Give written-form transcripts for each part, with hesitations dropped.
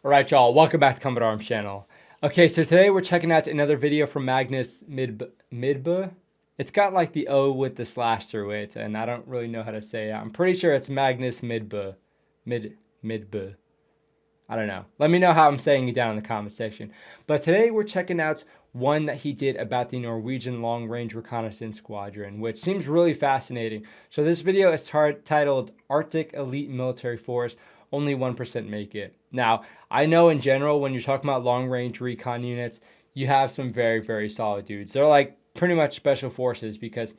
All right, y'all, welcome back to Combat Arms channel. Okay, so today we're checking out another video from Magnus Midtbø. It's got like the O with the slash through it, and I don't really know how to say it. I'm pretty sure it's Magnus Midtbø. Midtbø. I don't know. Let me know how I'm saying it down in the comment section. But today we're checking out one that he did about the Norwegian long-range reconnaissance squadron, which seems really fascinating. So this video is titled Arctic Elite Military Force, Only 1% Make It. Now, I know in general, when you're talking about long-range recon units, you have some very, very solid dudes. They're like pretty much special forces, because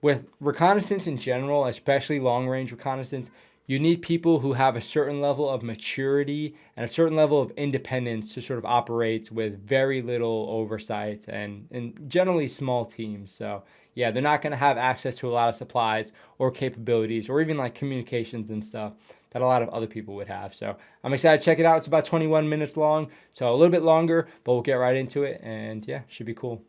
with reconnaissance in general, especially long-range reconnaissance, you need people who have a certain level of maturity and a certain level of independence to sort of operate with very little oversight and generally small teams. So yeah, they're not going to have access to a lot of supplies or capabilities or even like communications and stuff that a lot of other people would have. So I'm excited to check it out. It's about 21 minutes long, so a little bit longer, but we'll get right into it, and yeah, should be cool.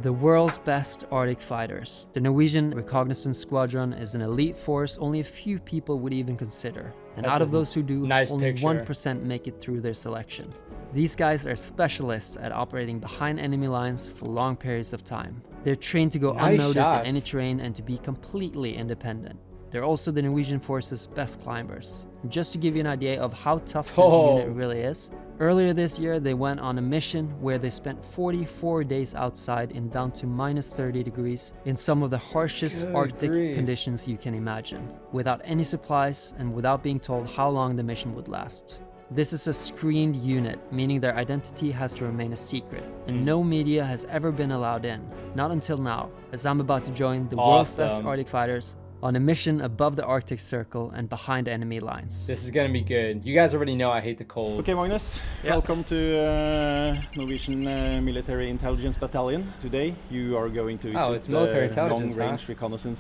The world's best Arctic fighters. The Norwegian Reconnaissance Squadron is an elite force only a few people would even consider. And out of those who do, only 1% make it through their selection. These guys are specialists at operating behind enemy lines for long periods of time. They're trained to go unnoticed in any terrain and to be completely independent. They're also the Norwegian force's best climbers. And just to give you an idea of how tough this unit really is, earlier this year they went on a mission where they spent 44 days outside in down to minus 30 degrees in some of the harshest Arctic conditions you can imagine, without any supplies and without being told how long the mission would last. This is a screened unit, meaning their identity has to remain a secret, and no media has ever been allowed in, not until now, as I'm about to join the world's best Arctic fighters on a mission above the Arctic Circle and behind enemy lines. This is gonna be good. You guys already know I hate the cold. Okay, Magnus, welcome to Norwegian Military Intelligence Battalion. Today you are going to visit the long-range reconnaissance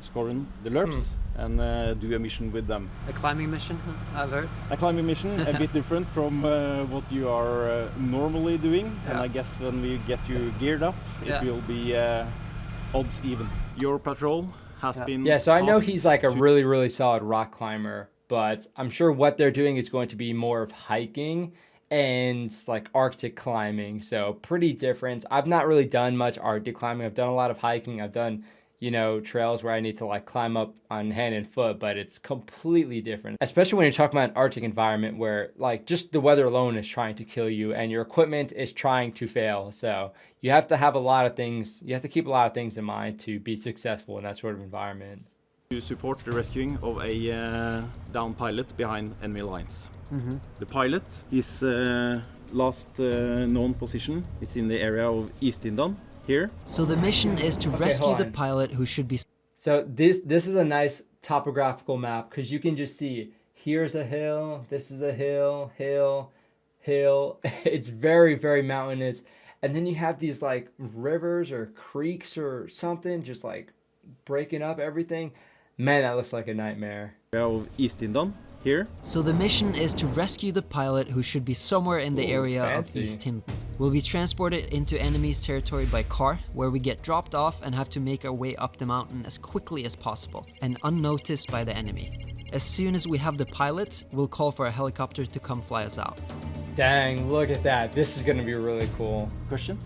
squadron, the LRPs, and do a mission with them. A climbing mission, I've heard. A climbing mission, a bit different from what you are normally doing, and I guess when we get you geared up, it will be odds even. Your patrol has been... Yeah, so I know he's like a really, really solid rock climber, but I'm sure what they're doing is going to be more of hiking and like Arctic climbing, so pretty different. I've not really done much Arctic climbing. I've done a lot of hiking. I've done, you know, trails where I need to like climb up on hand and foot, but it's completely different, especially when you're talking about an Arctic environment where like just the weather alone is trying to kill you and your equipment is trying to fail. So you have to have a lot of things, you have to keep a lot of things in mind to be successful in that sort of environment. To support the rescuing of a downed pilot behind enemy lines. The pilot, his last known position is in the area of Istindan. Here. So the mission is to rescue the pilot who should be... So this is a nice topographical map, because you can just see here's a hill, this is a hill, hill. It's very, very mountainous. And then you have these like rivers or creeks or something just like breaking up everything. Man, that looks like a nightmare. Of Istindan. Here. So the mission is to rescue the pilot who should be somewhere in the area of East Tin. We'll be transported into enemy's territory by car, where we get dropped off and have to make our way up the mountain as quickly as possible and unnoticed by the enemy. As soon as we have the pilot, we'll call for a helicopter to come fly us out. Dang, look at that. This is going to be really cool. Questions?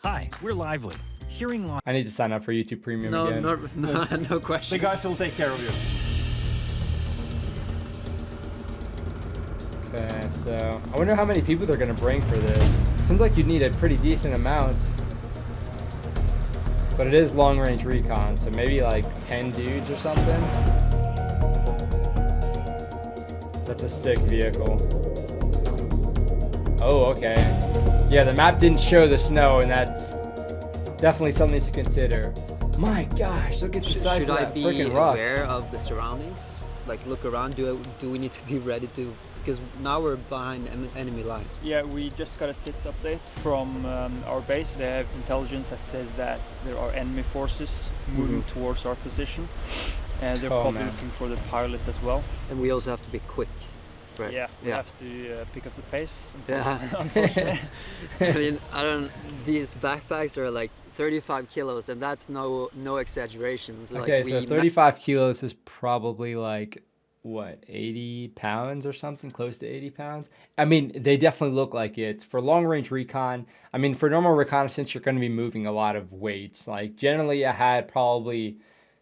Hi, we're Lively. Hearing loss. I need to sign up for YouTube Premium again. No question. The guys will take care of you. Okay, so I wonder how many people they're gonna bring for this. Seems like you'd need a pretty decent amount. But it is long-range recon, so maybe like 10 dudes or something. That's a sick vehicle. Oh, okay. Yeah, the map didn't show the snow, and that's definitely something to consider. My gosh, look at the size of that freaking rock. Should I be aware of the surroundings? Like look around, do we need to be ready to, because now we're behind enemy lines. Yeah, we just got a SIT update from our base. They have intelligence that says that there are enemy forces moving towards our position, and they're probably looking for the pilot as well. And we also have to be quick. Right. Yeah, we have to pick up the pace. Unfortunately. I mean, these backpacks are like 35 kilos, and that's no exaggeration. Okay, so 35 kilos is probably like what, 80 pounds or something, close to 80 pounds. I mean, they definitely look like it. For long range recon, I mean, for normal reconnaissance, you're going to be moving a lot of weights. Like generally I had probably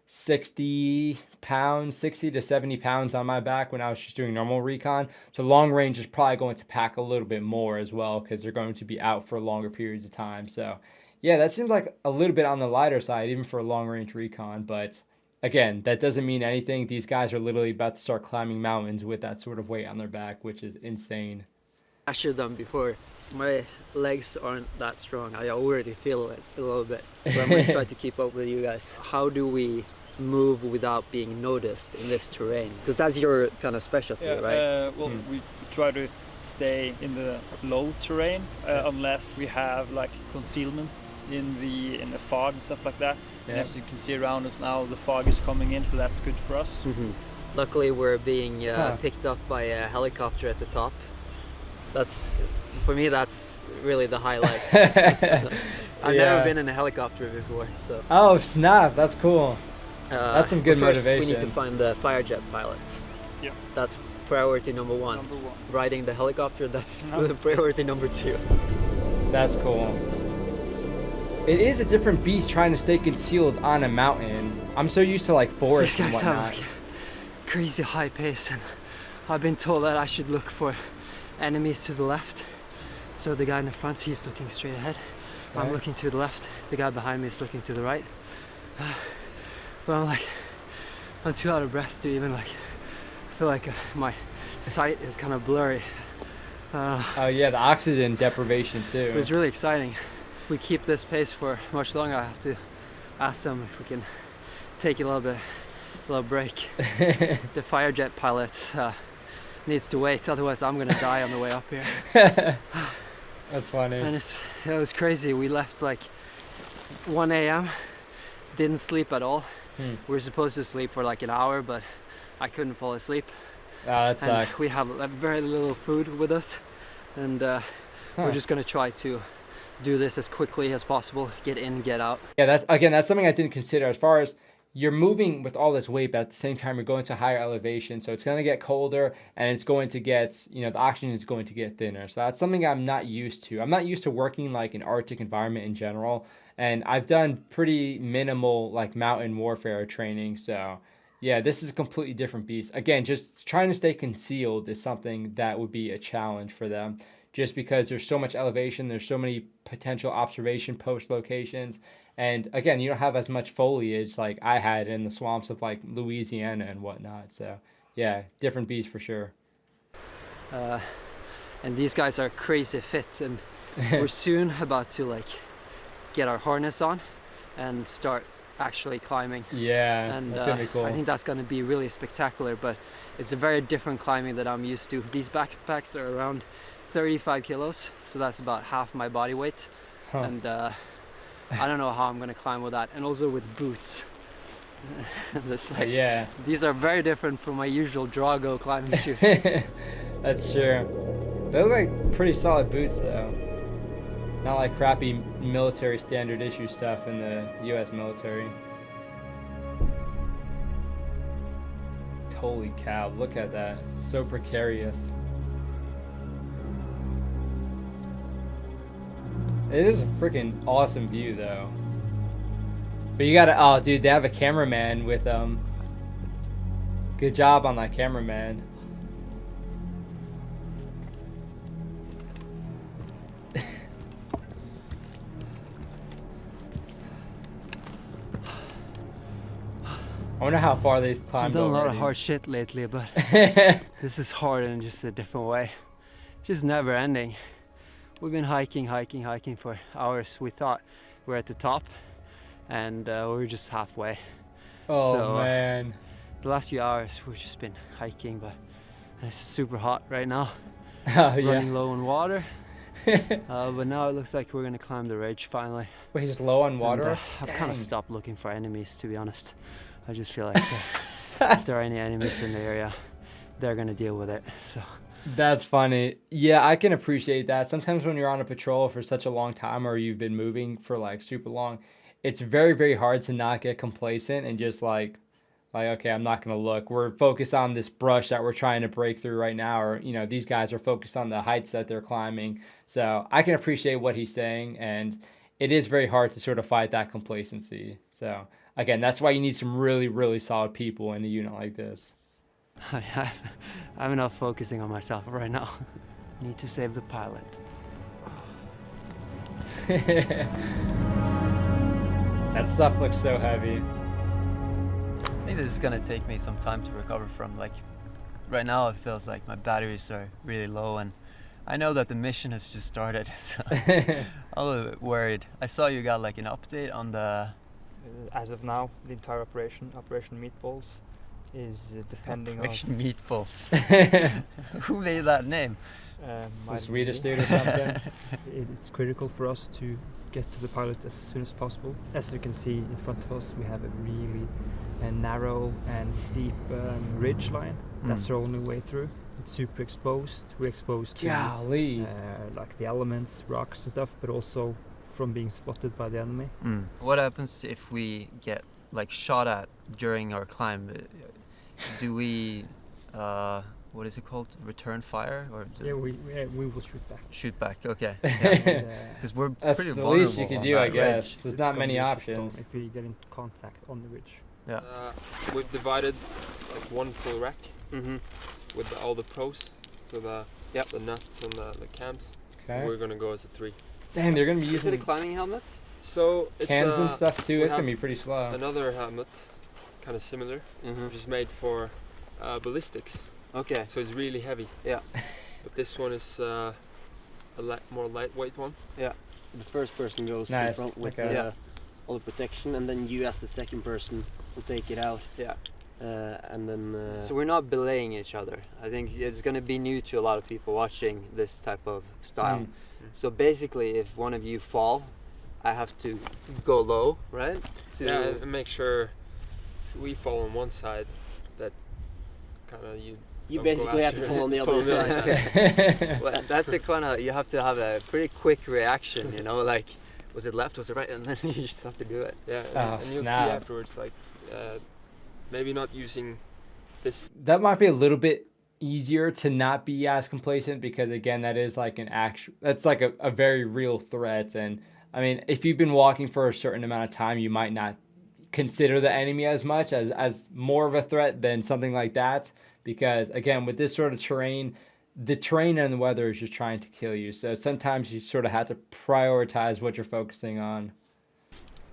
60 to 70 pounds on my back when I was just doing normal recon. So long range is probably going to pack a little bit more as well, because they're going to be out for longer periods of time. So yeah, that seems like a little bit on the lighter side, even for a long range recon, but again, that doesn't mean anything. These guys are literally about to start climbing mountains with that sort of weight on their back, which is insane. I should have done before. My legs aren't that strong. I already feel it a little bit. But I'm going to try to keep up with you guys. How do we move without being noticed in this terrain? Because that's your kind of specialty, right? Well, we try to stay in the low terrain unless we have like concealment in the fog and stuff like that. And as you can see around us now, the fog is coming in, so that's good for us. Luckily, we're being picked up by a helicopter at the top. That's, for me, that's really the highlight. I've never been in a helicopter before, so. Oh snap! That's cool. That's some good motivation. We need to find the Firejet pilots. Yeah. That's priority number one. Riding the helicopter, that's priority number 2. That's cool. It is a different beast trying to stay concealed on a mountain. I'm so used to like forest and whatnot. These guys have like a crazy high pace, and I've been told that I should look for enemies to the left. So the guy in the front, he's looking straight ahead. Okay. I'm looking to the left. The guy behind me is looking to the right. But I'm too out of breath to even like feel like my sight is kind of blurry. Oh yeah, the oxygen deprivation too. It was really exciting. If we keep this pace for much longer, I have to ask them if we can take a little break. The Firejet pilot needs to wait, otherwise I'm gonna die on the way up here. That's funny. And it was crazy. We left like 1 a.m. Didn't sleep at all. We were supposed to sleep for like an hour, but I couldn't fall asleep. Oh, that sucks. And we have very little food with us, and we're just gonna try to do this as quickly as possible, get in, get out. Yeah, that's something I didn't consider. As far as you're moving with all this weight, but at the same time you're going to higher elevation, so it's going to get colder, and it's going to get, the oxygen is going to get thinner. So that's something I'm not used to. I'm not used to working like an Arctic environment in general, and I've done pretty minimal like mountain warfare training. So yeah, this is a completely different beast. Again, just trying to stay concealed is something that would be a challenge for them, just because there's so much elevation, there's so many potential observation post locations, and again, you don't have as much foliage like I had in the swamps of like Louisiana and whatnot. So yeah, different beast for sure. And these guys are crazy fit, and we're soon about to like get our harness on and start actually climbing. Yeah, and that's gonna be cool. I think that's gonna be really spectacular, but it's a very different climbing that I'm used to. These backpacks are around 35 kilos, so that's about half my body weight. And I don't know how I'm gonna climb with that, and also with boots. Yeah, these are very different from my usual Drago climbing shoes. That's true. They look like pretty solid boots though, not like crappy military standard issue stuff in the US military. Holy cow, look at that, so precarious. It is a freaking awesome view though. But you gotta, oh dude, they have a cameraman with them. Good job on that cameraman. I wonder how far they've climbed. I've done already. a lot of hard shit lately, but this is hard in just a different way. Just never ending. We've been hiking for hours. We thought we were at the top, and we were just halfway. Oh so, man. The last few hours we've just been hiking, but it's super hot right now. Oh, running low on water. But now it looks like we're gonna climb the ridge finally. Wait, just low on water? And, I've kind of stopped looking for enemies, to be honest. I just feel like if there are any enemies in the area, they're gonna deal with it. So. That's funny. Yeah, I can appreciate that. Sometimes when you're on a patrol for such a long time, or you've been moving for like super long, it's very, very hard to not get complacent and just like Like, okay, I'm not going to look. We're focused on this brush that we're trying to break through right now. Or, you know, these guys are focused on the heights that they're climbing. So I can appreciate what he's saying. And it is very hard to sort of fight that complacency. So, again, that's why you need some really, really solid people in a unit like this. I'm not focusing on myself right now. Need to save the pilot. That stuff looks so heavy. I think this is gonna take me some time to recover from. Like, right now it feels like my batteries are really low, and I know that the mission has just started, so I'm a little bit worried. I saw you got like an update on the... As of now, the entire Operation Meatballs, is depending Operation Meatballs. Who made that name? It's a Swedish dude or something. It's critical for us to get to the pilot as soon as possible. As you can see in front of us, we have a really narrow and steep ridge line. That's our only way through. It's super exposed. We're exposed to like the elements, rocks and stuff, but also from being spotted by the enemy. What happens if we get like shot at during our climb? Do we what is it called? Return fire? Or yeah, we will shoot back. Shoot back, okay. Because we're That's pretty the vulnerable. least you can do, I guess. There's not many options. If we get in contact on the ridge. Yeah. We've divided like one full rack with all the pros, so the nuts and the cams. Okay. We're gonna go as a 3. Damn, they're gonna be using Is it a climbing helmet? So it's cams and stuff too. It's gonna be pretty slow. Another helmet, kind of similar, which is made for ballistics. Okay. So it's really heavy. Yeah. But this one is a more lightweight one. Yeah. The first person goes in front with all the protection, and then you as the second person will take it out. Yeah. And then so we're not belaying each other. I think it's going to be new to a lot of people watching this type of style. So basically, if one of you fall, I have to go low, right? Yeah, and make sure if we fall on one side, that kind of you basically have to fall on the other side. Well, that's the kind of, you have to have a pretty quick reaction, you know, like, was it left, was it right, and then you just have to do it. Yeah, and you'll see afterwards, like, maybe not using this. That might be a little bit easier to not be as complacent, because again, that is like that's like a very real threat. And I mean, if you've been walking for a certain amount of time, you might not consider the enemy as much as more of a threat than something like that, because again, with this sort of terrain, the terrain and the weather is just trying to kill you. So sometimes you sort of have to prioritize what you're focusing on.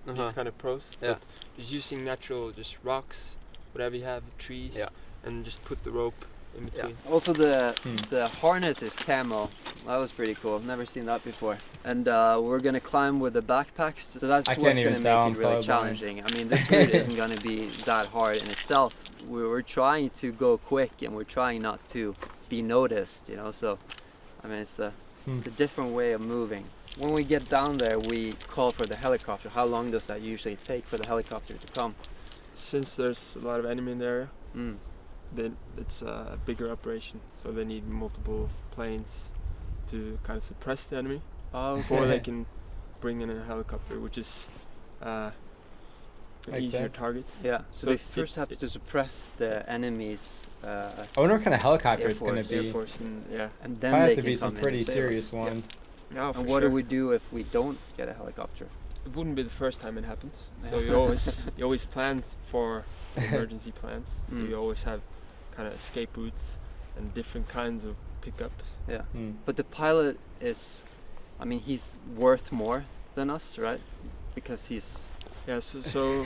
These kind of pros. Yeah. Just using natural, just rocks, whatever you have, trees, and just put the rope in between. Yeah. Also the harness is camo. That was pretty cool. I've never seen that before. And we're gonna climb with the backpacks, so that's what's gonna make it really challenging. I mean, this route isn't gonna be that hard in itself. We're trying to go quick, and we're trying not to be noticed, you know. So, I mean, it's a different way of moving. When we get down there, we call for the helicopter. How long does that usually take for the helicopter to come? Since there's a lot of enemy in the area, then it's a bigger operation, so they need multiple planes to kind of suppress the enemy before they can bring in a helicopter, which is an easier target. Yeah, so they first have to suppress the enemy's I wonder what kind of helicopter it's going to be. Air Force, and and then probably they have to be some pretty serious one. Yeah, and what do we do if we don't get a helicopter? It wouldn't be the first time it happens. So you always plan for emergency plans. So you always have kind of escape routes and different kinds of pickups. Yeah. But the pilot is, I mean, he's worth more than us, right? Because he's... Yeah, so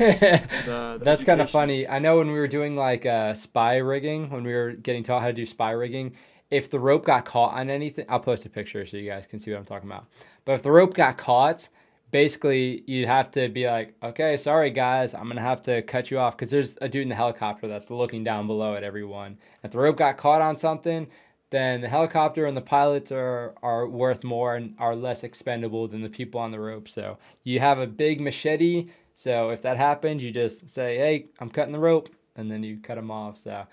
that's kind of funny. I know when we were doing like spy rigging, when we were getting taught how to do spy rigging, if the rope got caught on anything, I'll post a picture so you guys can see what I'm talking about. But if the rope got caught, basically you'd have to be like, okay, sorry guys, I'm gonna have to cut you off, because there's a dude in the helicopter that's looking down below at everyone. If the rope got caught on something, then the helicopter and the pilots are worth more and are less expendable than the people on the rope. So you have a big machete, so if that happens, you just say, hey, I'm cutting the rope, and then you cut them off. So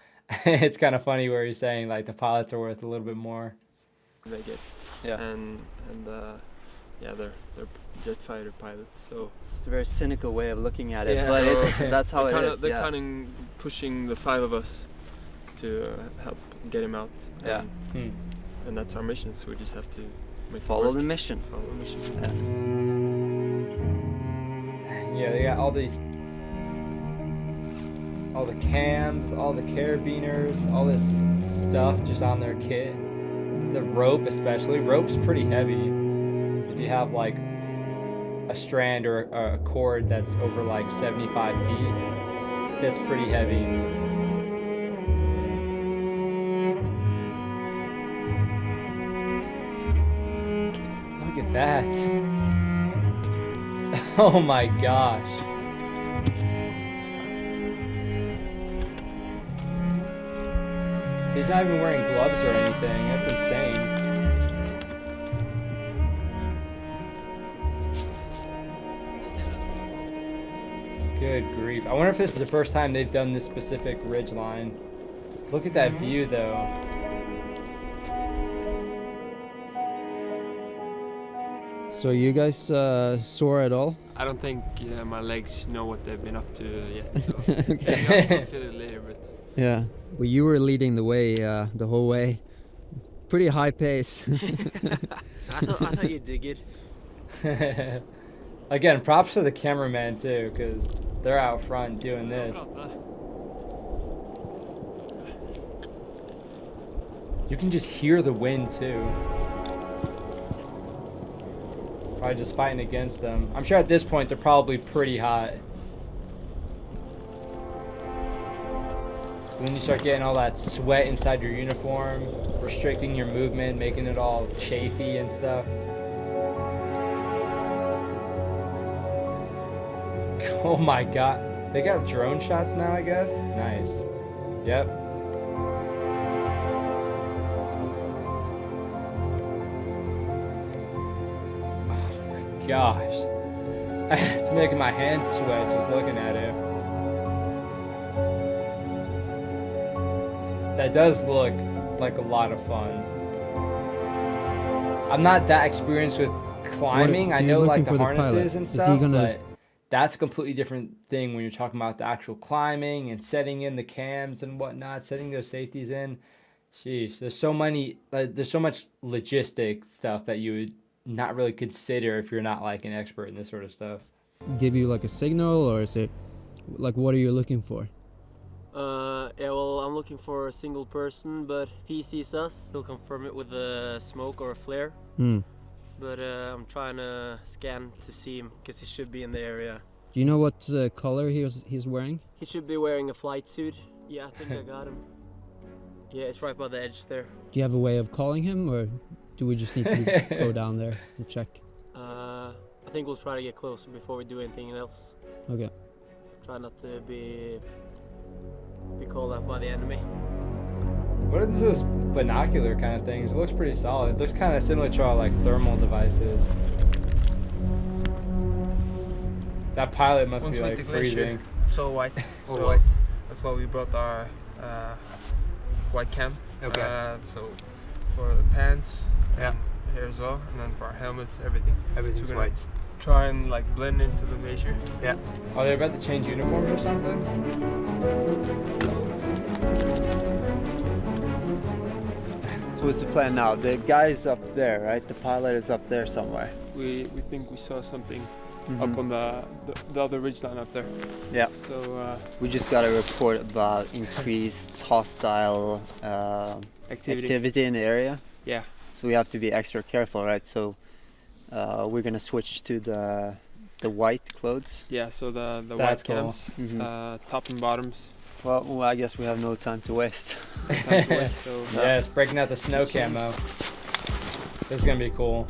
it's kind of funny where he's saying like the pilots are worth a little bit more. They get and they're jet fighter pilots, so it's a very cynical way of looking at it, but that's how it is. They kind of pushing the 5 of us to help get him out. Yeah. And that's our mission, so we just have to follow the mission. Follow the mission. Yeah, they got all the cams, all the carabiners, all this stuff just on their kit. The rope especially. Rope's pretty heavy. If you have like a strand or a cord that's over like 75 feet, that's pretty heavy. Look at that. Oh my gosh. He's not even wearing gloves or anything. That's insane. Good grief. I wonder if this is the first time they've done this specific ridge line. Look at that view though. So you guys sore at all? I don't think my legs know what they've been up to yet. So I'll feel it later, but yeah. Well, you were leading the way the whole way. Pretty high pace. I thought you did good. Again, props to the cameraman too, because they're out front doing this. You can just hear the wind too. Probably just fighting against them. I'm sure at this point they're probably pretty hot. So then you start getting all that sweat inside your uniform, restricting your movement, making it all chafy and stuff. Oh my god. They got drone shots now, I guess? Nice. Yep. Gosh, it's making my hands sweat just looking at it. That does look like a lot of fun. I'm not that experienced with climbing. I know like the harnesses and stuff, but that's a completely different thing when you're talking about the actual climbing and setting in the cams and whatnot, setting those safeties in. Sheesh, there's so much logistic stuff that you would not really consider if you're not like an expert in this sort of stuff. Give you like a signal, or is it like, what are you looking for? Yeah, well, I'm looking for a single person, but if he sees us, he'll confirm it with a smoke or a flare. But I'm trying to scan to see him, because he should be in the area. Do you know what color he's wearing? He should be wearing a flight suit. Yeah, I think I got him. Yeah, it's right by the edge there. Do you have a way of calling him, or do we just need to go down there and check? I think we'll try to get closer before we do anything else. Okay. Try not to be called out by the enemy. What are those binocular kind of things? It looks pretty solid. It looks kind of similar to our like thermal devices. That pilot must be like freezing. So white. All white. That's why we brought our white cam. Okay. So for the pants, yeah, here as well, and then for our helmets, everything. Everything's white. Try and like blend into the measure. Yeah. Are they about to change uniforms or something? So what's the plan now? The guy's up there, right? The pilot is up there somewhere. We think we saw something up on the other ridgeline up there. Yeah. So we just got a report about increased hostile activity in the area. Yeah. So we have to be extra careful, right? So we're gonna switch to the white clothes. Yeah. So the That's white cams, top and bottoms. Well, I guess we have no time to waste. So, yes, breaking out the snow camo. This is gonna be cool.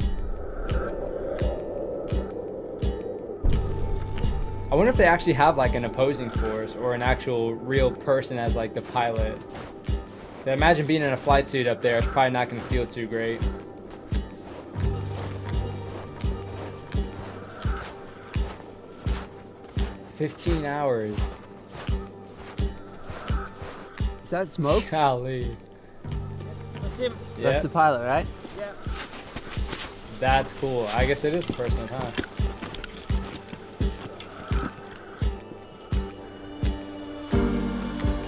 I wonder if they actually have like an opposing force or an actual real person as like the pilot. I imagine being in a flight suit up there is probably not going to feel too great. "15 hours. Is that smoke? Golly. That's him. That's the pilot, right? Yeah. That's cool. I guess it is the person, huh?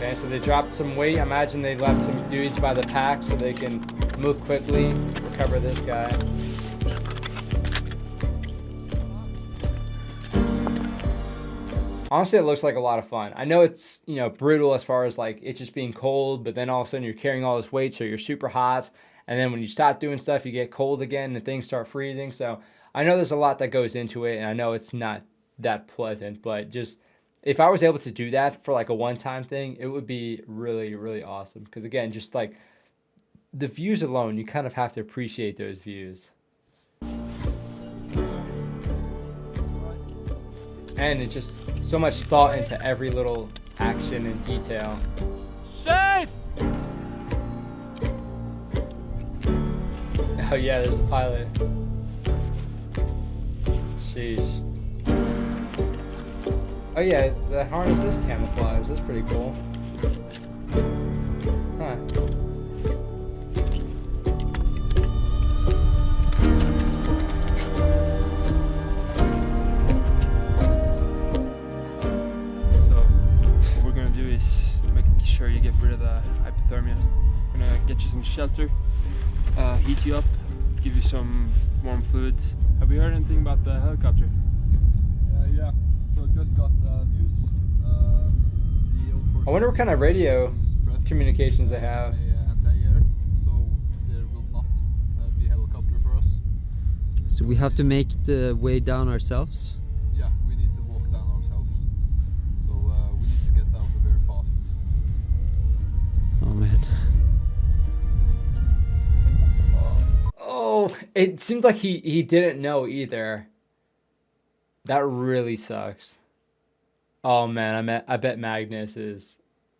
Okay, so they dropped some weight. I imagine they left some dudes by the pack so they can move quickly, recover this guy. Honestly, it looks like a lot of fun. I know it's, you know, brutal as far as like it just being cold, but then all of a sudden you're carrying all this weight, so you're super hot. And then when you stop doing stuff, you get cold again and things start freezing. So I know there's a lot that goes into it, and I know it's not that pleasant, but just if I was able to do that for like a one-time thing, it would be really, really awesome. Because again, just like the views alone, you kind of have to appreciate those views. And it's just so much thought into every little action and detail. Safe! Oh yeah, there's a pilot. Sheesh. Oh yeah, the harness is camouflage. That's pretty cool. Huh. Sure you get rid of the hypothermia. I'm gonna get you some shelter, heat you up, give you some warm fluids. Have you heard anything about the helicopter? Yeah, so just got news. I wonder what kind of radio communications they have. Anti-air, so there will not be a helicopter for us. So we have to make the way down ourselves? Yeah, we need to walk down ourselves. So we need to get down very fast. Oh man. Oh, it seems like he didn't know either. That really sucks. Oh man, I bet Magnus is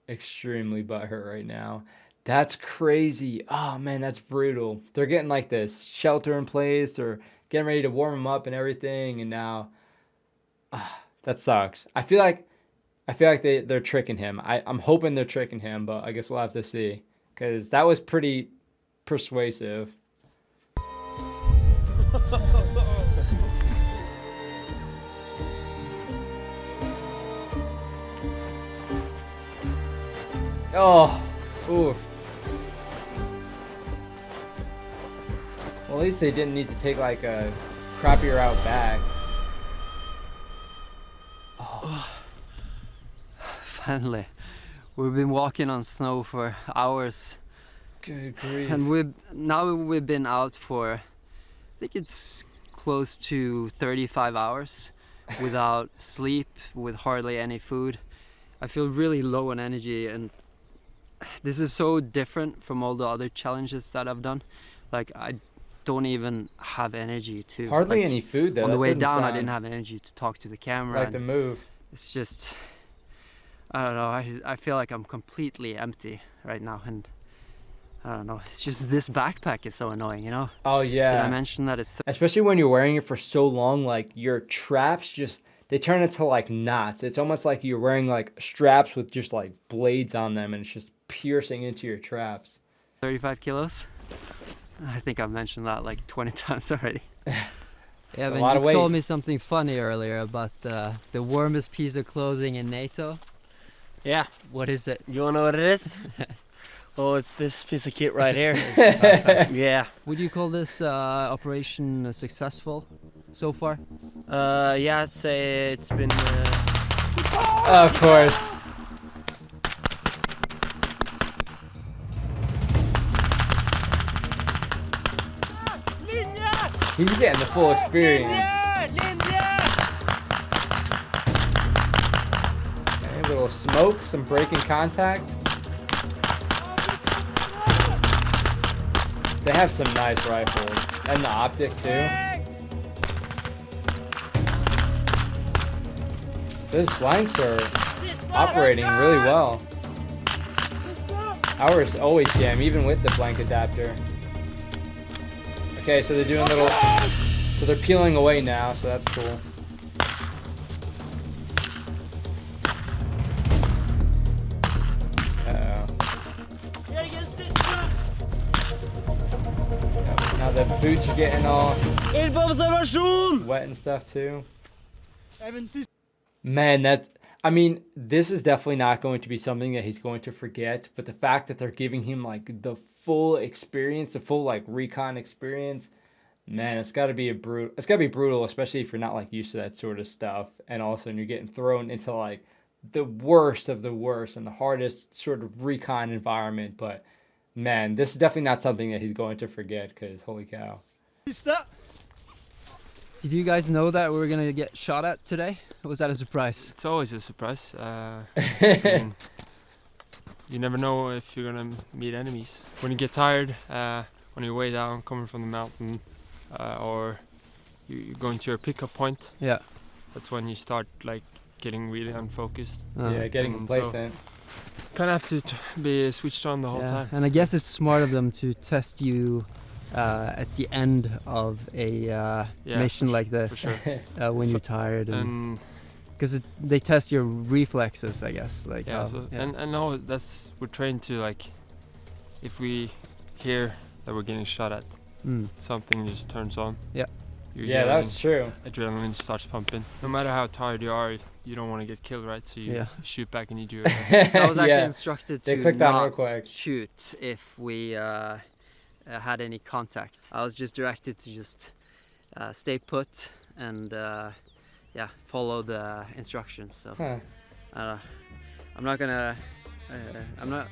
extremely butthurt right now. That's crazy. Oh man, that's brutal. They're getting like this shelter in place. They're getting ready to warm them up and everything, and now that sucks. I feel like they're tricking him. I'm hoping they're tricking him, but I guess we'll have to see. Because that was pretty persuasive. Oh, oof. Well, at least they didn't need to take like a crappier out back. Oh. Finally, we've been walking on snow for hours. Good grief. And we've been out for, I think it's close to 35 hours without sleep, with hardly any food. I feel really low on energy, and this is so different from all the other challenges that I've done. Like, I don't even have energy to... Hardly like, any food though. On the way down, I didn't have energy to talk to the camera. Like the move. It's just... I don't know, I feel like I'm completely empty right now, and I don't know, it's just this backpack is so annoying, you know? Oh yeah. Did I mention that it's... Especially when you're wearing it for so long, like your traps just, they turn into like knots. It's almost like you're wearing like straps with just like blades on them, and it's just piercing into your traps. 35 kilos? I think I've mentioned that like 20 times already. Yeah, but you told me something funny earlier about the warmest piece of clothing in NATO. Yeah. What is it? You wanna know what it is? Oh, it's this piece of kit right here. Yeah. Would you call this operation successful so far? Yeah, I'd say it's been... Of course. He's getting the full experience. Okay, a little smoke, some breaking contact. They have some nice rifles, and the optic too. Those blanks are operating really well. Ours always jam, even with the blank adapter. Okay, so they're doing little, so they're peeling away now, so that's cool. Uh-oh. Now the boots are getting all wet and stuff too. Man, I mean, this is definitely not going to be something that he's going to forget, but the fact that they're giving him like the full experience, the full like recon experience, man, it's got to be brutal, especially if you're not like used to that sort of stuff. And all of a sudden you're getting thrown into like the worst of the worst and the hardest sort of recon environment. But man, this is definitely not something that he's going to forget, because holy cow. Did you guys know that we were gonna get shot at today? Or was that a surprise? It's always a surprise. I mean, you never know if you're gonna meet enemies. When you get tired, on your way down, coming from the mountain, or you're going to your pickup point. Yeah. That's when you start like getting really unfocused. Yeah, getting complacent. So kind of have to be switched on the whole time. And I guess it's smart of them to test you at the end of a mission like this, for sure. when you're tired, and because they test your reflexes, I guess. Like and now we're trained to, like, if we hear that we're getting shot at, something just turns on. Yeah. Yeah, that's true. Adrenaline starts pumping. No matter how tired you are, you don't want to get killed, right? So you shoot back and you do it. I was actually instructed to not shoot if we had any contact. I was just directed to just stay put and follow the instructions. So I'm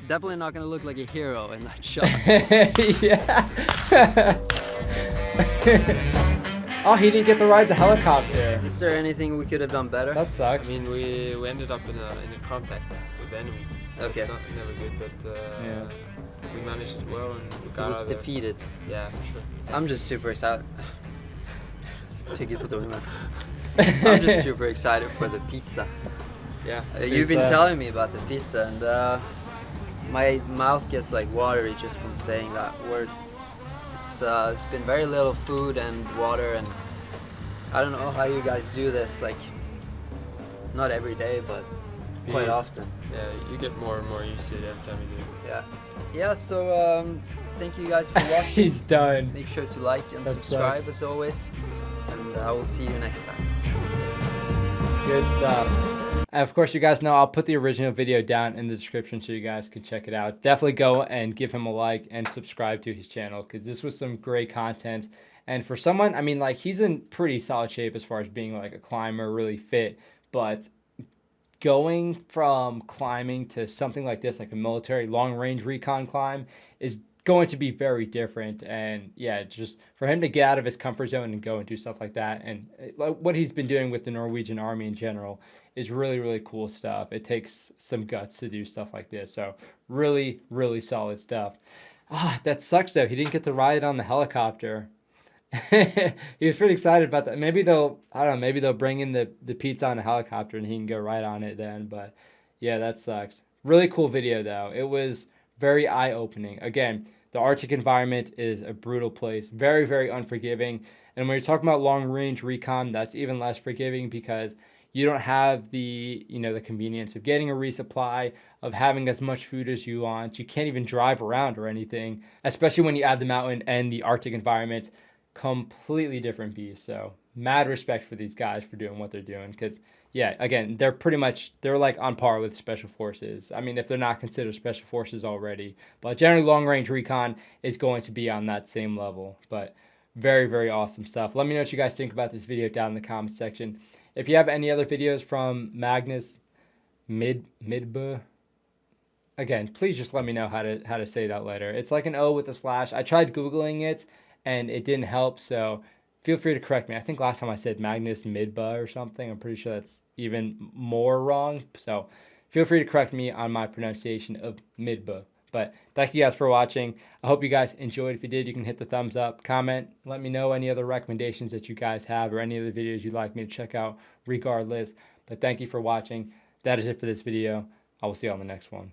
definitely not gonna look like a hero in that shot. Oh, he didn't get to ride the helicopter. Is there anything we could have done better? That sucks. I mean, we ended up in a contact with the enemy. Okay. That's never good, but we managed it well and we got out of there. Defeated. Yeah, for sure. I'm just super excited. I'm just super excited for the pizza. Yeah. You've been telling me about the pizza, and my mouth gets like watery just from saying that word. It's been very little food and water, and I don't know how you guys do this, like not every day, but quite often. Yeah, you get more and more used to it every time you do it. Yeah, so thank you guys for watching. He's done. Make sure to like and subscribe as always, and I will see you next time. Good stuff. And of course, you guys know I'll put the original video down in the description so you guys can check it out. Definitely go and give him a like and subscribe to his channel, because this was some great content. And for someone, I mean, like, he's in pretty solid shape as far as being like a climber, really fit, but going from climbing to something like this, like a military long-range recon climb, is going to be very different. And yeah, just for him to get out of his comfort zone and go and do stuff like that, and what he's been doing with the Norwegian army in general, is really, really cool stuff. It takes some guts to do stuff like this. So really, really solid stuff. That sucks though. He didn't get to ride on the helicopter. He was pretty excited about that. Maybe they'll bring in the pizza on a helicopter and he can go right on it then. But yeah, that sucks. Really cool video though. It was very eye-opening. Again, the Arctic environment is a brutal place. Very, very unforgiving. And when you're talking about long-range recon, that's even less forgiving, because you don't have the convenience of getting a resupply, of having as much food as you want. You can't even drive around or anything, especially when you add the mountain and the Arctic environment. Completely different beast. So mad respect for these guys for doing what they're doing, because yeah, again, they're like on par with special forces. I mean, if they're not considered special forces already, but generally long range recon is going to be on that same level. But very, very awesome stuff. Let me know what you guys think about this video down in the comment section. If you have any other videos from Magnus Midtbø, again, please just let me know how to say that letter. It's like an O with a slash. I tried Googling it and it didn't help, so feel free to correct me. I think last time I said Magnus Midtbø or something. I'm pretty sure that's even more wrong. So feel free to correct me on my pronunciation of Midtbø. But thank you guys for watching. I hope you guys enjoyed. If you did, you can hit the thumbs up, comment, let me know any other recommendations that you guys have or any other videos you'd like me to check out regardless. But thank you for watching. That is it for this video. I will see you on the next one.